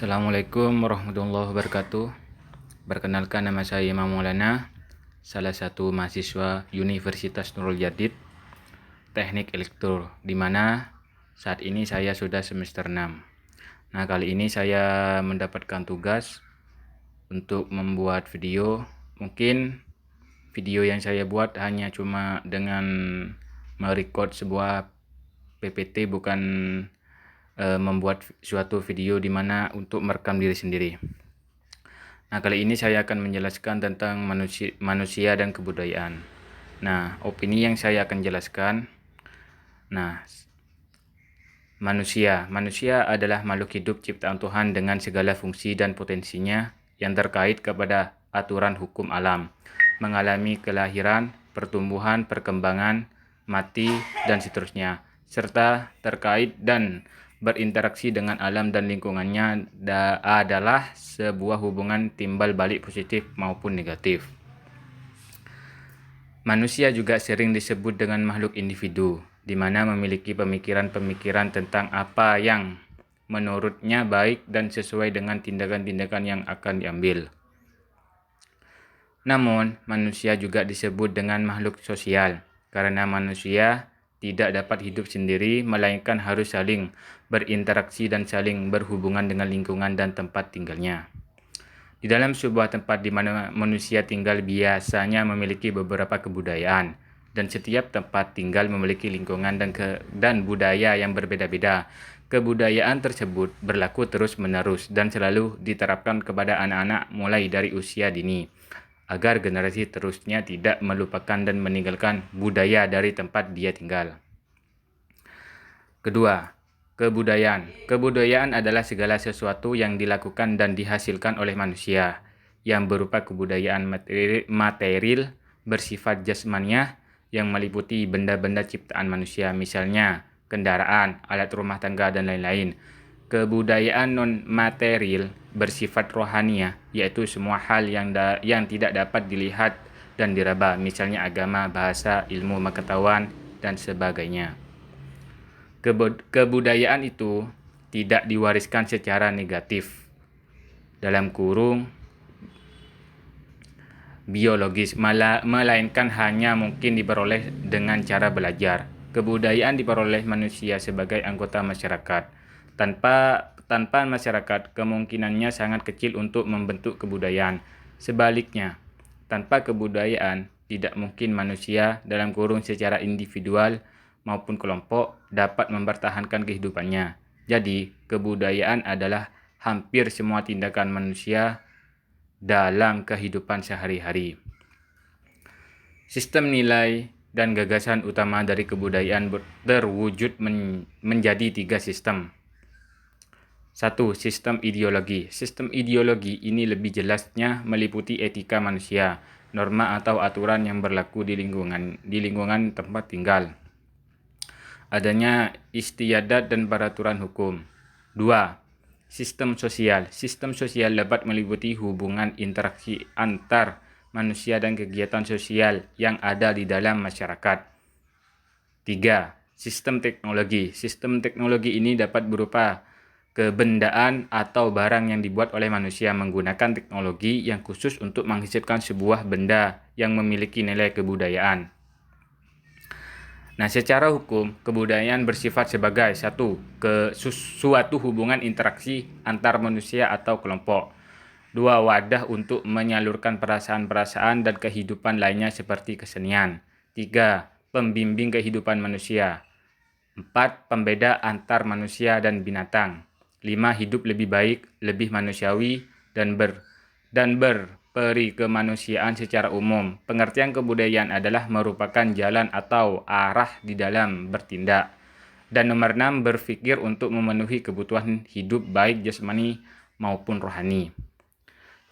Assalamualaikum warahmatullahi wabarakatuh. Perkenalkan, nama saya Imam Maulana, salah satu mahasiswa Universitas Nurul Jadid, Teknik Elektro, di mana saat ini saya sudah semester 6. Nah, kali ini saya mendapatkan tugas untuk membuat video. Mungkin video yang saya buat hanya cuma dengan merecord sebuah PPT, bukan membuat suatu video di mana untuk merekam diri sendiri. Nah, kali ini saya akan menjelaskan tentang manusia dan kebudayaan. Nah, opini yang saya akan jelaskan. Nah, manusia adalah makhluk hidup ciptaan Tuhan dengan segala fungsi dan potensinya yang terkait kepada aturan hukum alam, mengalami kelahiran, pertumbuhan, perkembangan, mati, dan seterusnya, serta terkait dan berinteraksi dengan alam dan lingkungannya adalah sebuah hubungan timbal balik positif maupun negatif. Manusia juga sering disebut dengan makhluk individu, di mana memiliki pemikiran-pemikiran tentang apa yang menurutnya baik dan sesuai dengan tindakan-tindakan yang akan diambil. Namun, manusia juga disebut dengan makhluk sosial, karena manusia tidak dapat hidup sendiri, melainkan harus saling berinteraksi dan saling berhubungan dengan lingkungan dan tempat tinggalnya. Di dalam sebuah tempat di mana manusia tinggal biasanya memiliki beberapa kebudayaan, dan setiap tempat tinggal memiliki lingkungan dan budaya yang berbeda-beda. Kebudayaan tersebut berlaku terus-menerus dan selalu diterapkan kepada anak-anak mulai dari usia dini, agar generasi terusnya tidak melupakan dan meninggalkan budaya dari tempat dia tinggal. Kedua, kebudayaan. Kebudayaan adalah segala sesuatu yang dilakukan dan dihasilkan oleh manusia, yang berupa kebudayaan material bersifat jasmaniah yang meliputi benda-benda ciptaan manusia, misalnya kendaraan, alat rumah tangga, dan lain-lain. Kebudayaan non-material bersifat rohaniah, yaitu semua hal yang tidak dapat dilihat dan diraba, misalnya agama, bahasa, ilmu pengetahuan, dan sebagainya. Kebudayaan itu tidak diwariskan secara negatif, dalam kurung biologis, melainkan hanya mungkin diperoleh dengan cara belajar. Kebudayaan diperoleh manusia sebagai anggota masyarakat. Tanpa masyarakat, kemungkinannya sangat kecil untuk membentuk kebudayaan. Sebaliknya, tanpa kebudayaan, tidak mungkin manusia dalam kurung secara individual maupun kelompok dapat mempertahankan kehidupannya. Jadi, kebudayaan adalah hampir semua tindakan manusia dalam kehidupan sehari-hari. Sistem nilai dan gagasan utama dari kebudayaan terwujud menjadi 3 sistem. 1. Sistem ideologi. Sistem ideologi ini lebih jelasnya meliputi etika manusia, norma atau aturan yang berlaku di lingkungan tempat tinggal. Adanya istiadat dan peraturan hukum. 2. Sistem sosial. Sistem sosial dapat meliputi hubungan interaksi antar manusia dan kegiatan sosial yang ada di dalam masyarakat. 3. Sistem teknologi. Sistem teknologi ini dapat berupa kebendaan atau barang yang dibuat oleh manusia menggunakan teknologi yang khusus untuk menghasilkan sebuah benda yang memiliki nilai kebudayaan. Nah, secara hukum, kebudayaan bersifat sebagai suatu hubungan interaksi antar manusia atau kelompok. 2. Wadah untuk menyalurkan perasaan-perasaan dan kehidupan lainnya seperti kesenian. 3. Pembimbing kehidupan manusia. 4. Pembeda antar manusia dan binatang. 5. Hidup lebih baik, lebih manusiawi, dan berperi kemanusiaan secara umum. Pengertian kebudayaan adalah merupakan jalan atau arah di dalam bertindak. Dan nomor 6, berpikir untuk memenuhi kebutuhan hidup baik jasmani maupun rohani.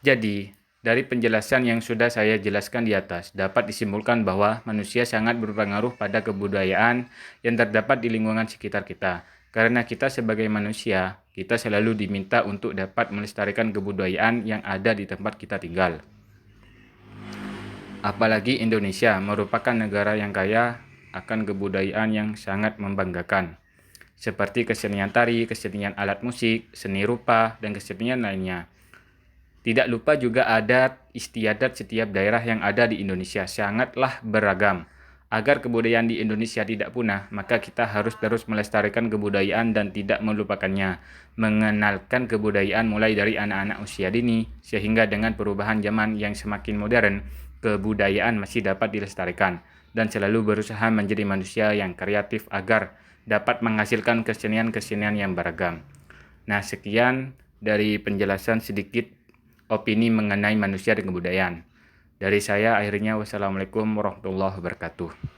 Jadi, dari penjelasan yang sudah saya jelaskan di atas, dapat disimpulkan bahwa manusia sangat berpengaruh pada kebudayaan yang terdapat di lingkungan sekitar kita. Karena kita sebagai manusia, kita selalu diminta untuk dapat melestarikan kebudayaan yang ada di tempat kita tinggal. Apalagi Indonesia merupakan negara yang kaya akan kebudayaan yang sangat membanggakan. seperti kesenian tari, kesenian alat musik, seni rupa, dan kesenian lainnya. Tidak lupa juga adat istiadat setiap daerah yang ada di Indonesia sangatlah beragam. Agar kebudayaan di Indonesia tidak punah, maka kita harus terus melestarikan kebudayaan dan tidak melupakannya. Mengenalkan kebudayaan mulai dari anak-anak usia dini, sehingga dengan perubahan zaman yang semakin modern, kebudayaan masih dapat dilestarikan. Dan selalu berusaha menjadi manusia yang kreatif agar dapat menghasilkan kesenian-kesenian yang beragam. Nah, sekian dari penjelasan sedikit opini mengenai manusia dan kebudayaan. Dari saya akhirnya wassalamualaikum warahmatullahi wabarakatuh.